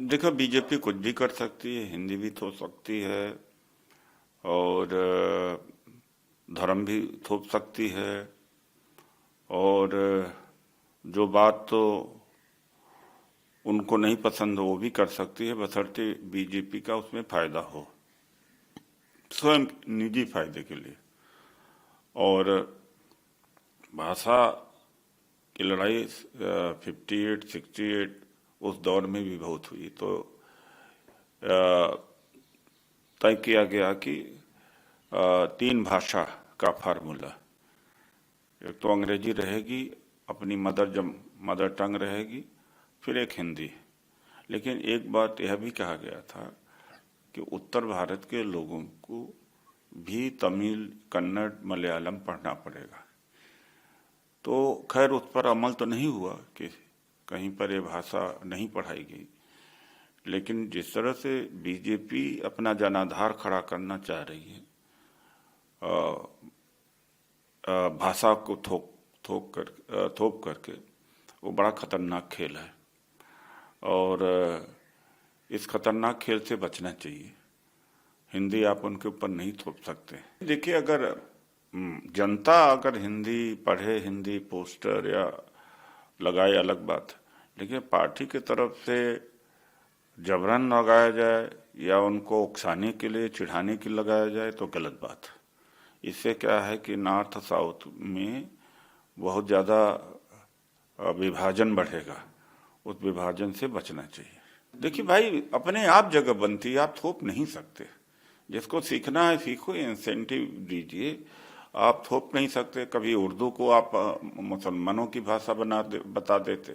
देखो, बीजेपी कुछ भी कर सकती है, हिंदी भी थोप सकती है और धर्म भी थोप सकती है। और जो बात तो उनको नहीं पसंद हो वो भी कर सकती है, बशर्ते बीजेपी का उसमें फायदा हो, स्वयं निजी फायदे के लिए। और भाषा की लड़ाई 58 68 उस दौर में भी बहुत हुई। तो तय किया गया कि 3 भाषा का फार्मूला, एक तो अंग्रेजी रहेगी, अपनी मदर टंग रहेगी, फिर एक हिंदी। लेकिन एक बात यह भी कहा गया था कि उत्तर भारत के लोगों को भी तमिल, कन्नड़, मलयालम पढ़ना पड़ेगा। तो खैर उस पर अमल तो नहीं हुआ कि कहीं पर ये भाषा नहीं पढ़ाई गई। लेकिन जिस तरह से बीजेपी अपना जनाधार खड़ा करना चाह रही है, भाषा को थोप करके, वो बड़ा खतरनाक खेल है। और इस खतरनाक खेल से बचना चाहिए। हिंदी आप उनके ऊपर नहीं थोप सकते। देखिए, अगर जनता अगर हिंदी पढ़े, हिंदी पोस्टर या लगाए, अलग बात है। लेकिन पार्टी की तरफ से जबरन लगाया जाए या उनको उकसाने के लिए, चिढ़ाने के लिए लगाया जाए तो गलत बात है। इससे क्या है कि नॉर्थ साउथ में बहुत ज़्यादा विभाजन बढ़ेगा। उस विभाजन से बचना चाहिए। देखिए भाई, अपने आप जगह बनती है, आप थोप नहीं सकते। जिसको सीखना है सीखो, इंसेंटिव दीजिए। आप थोप नहीं सकते। कभी उर्दू को आप मुसलमानों की भाषा बता देते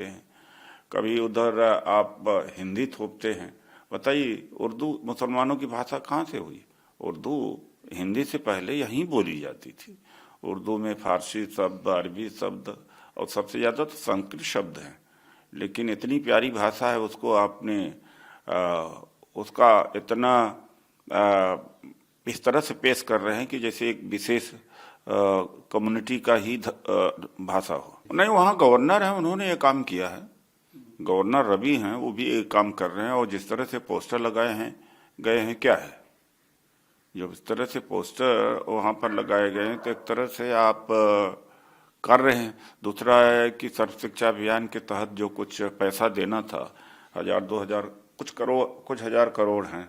हैं, कभी उधर आप हिंदी थोपते हैं। बताइए, उर्दू मुसलमानों की भाषा कहाँ से हुई? उर्दू हिंदी से पहले यहीं बोली जाती थी। उर्दू में फारसी शब्द, अरबी शब्द और सबसे ज़्यादा तो संस्कृत शब्द हैं। लेकिन इतनी प्यारी भाषा है, उसको आपने उसका इतना इस तरह से पेश कर रहे हैं कि जैसे एक विशेष कम्युनिटी का ही भाषा हो। नहीं, वहाँ गवर्नर है, उन्होंने ये काम किया है। गवर्नर रवि हैं, वो भी एक काम कर रहे हैं। और जिस तरह से पोस्टर लगाए गए हैं, क्या है, जब इस तरह से पोस्टर वहाँ पर लगाए गए हैं तो एक तरह से आप कर रहे हैं। दूसरा है कि सर्व शिक्षा अभियान के तहत जो कुछ पैसा देना था, 1000-2000 कुछ हजार करोड़ हैं,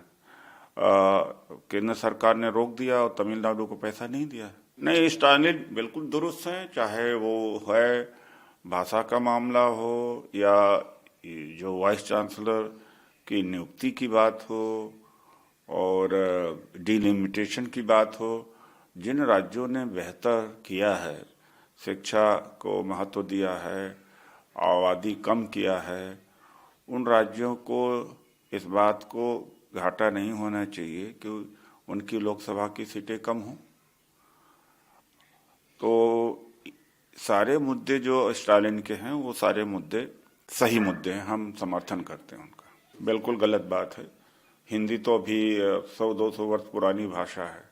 केंद्र सरकार ने रोक दिया और तमिलनाडु को पैसा नहीं दिया। नहीं, स्टालिन बिल्कुल दुरुस्त है, चाहे वो है भाषा का मामला हो या जो वाइस चांसलर की नियुक्ति की बात हो और डिलिमिटेशन की बात हो। जिन राज्यों ने बेहतर किया है, शिक्षा को महत्व दिया है, आबादी कम किया है, उन राज्यों को इस बात को घाटा नहीं होना चाहिए कि उनकी लोकसभा की सीटें कम हों। तो सारे मुद्दे जो स्टालिन के हैं वो सारे मुद्दे सही मुद्दे हैं, हम समर्थन करते हैं उनका। बिल्कुल गलत बात है। हिंदी तो अभी 100-200 वर्ष पुरानी भाषा है।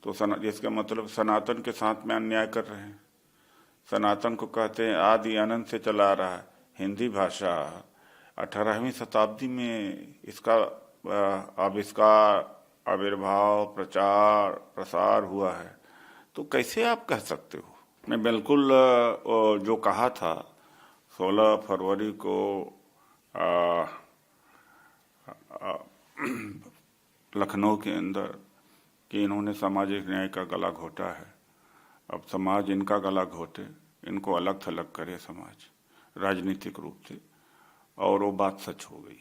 तो जिसका मतलब सनातन के साथ में अन्याय कर रहे हैं। सनातन को कहते हैं आदि अनंत से चला आ रहा है। हिंदी भाषा 18वीं शताब्दी में इसका आविष्कार, आविर्भाव, प्रचार, प्रसार हुआ है। तो कैसे आप कह सकते हो? मैं बिल्कुल जो कहा था 16 फरवरी को लखनऊ के अंदर कि इन्होंने सामाजिक न्याय का गला घोटा है। अब समाज इनका गला घोटे, इनको अलग थलग करे समाज राजनीतिक रूप से। और वो बात सच हो गई।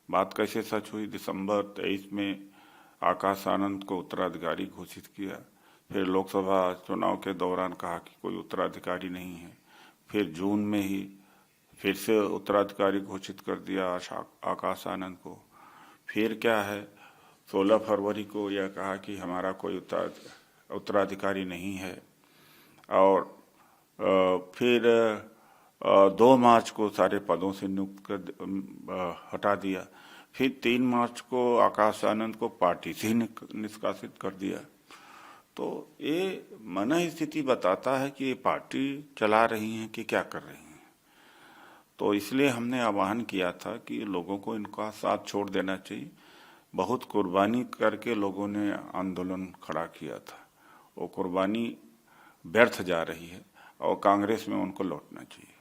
बात कैसे सच हुई? दिसंबर 23 में आकाश आनंद को उत्तराधिकारी घोषित किया। फिर लोकसभा चुनाव के दौरान कहा कि कोई उत्तराधिकारी नहीं है। फिर जून में ही फिर से उत्तराधिकारी घोषित कर दिया आकाश आनंद को। फिर क्या है, 16 फरवरी को यह कहा कि हमारा कोई उत्तराधिकारी नहीं है। और फिर 2 मार्च को सारे पदों से हटा दिया। फिर 3 मार्च को आकाश आनंद को पार्टी से ही निष्कासित कर दिया। तो ये मन स्थिति बताता है कि ये पार्टी चला रही हैं कि क्या कर रही हैं। तो इसलिए हमने आह्वान किया था कि लोगों को इनका साथ छोड़ देना चाहिए। बहुत कुर्बानी करके लोगों ने आंदोलन खड़ा किया था, वो कुर्बानी व्यर्थ जा रही है और कांग्रेस में उनको लौटना चाहिए।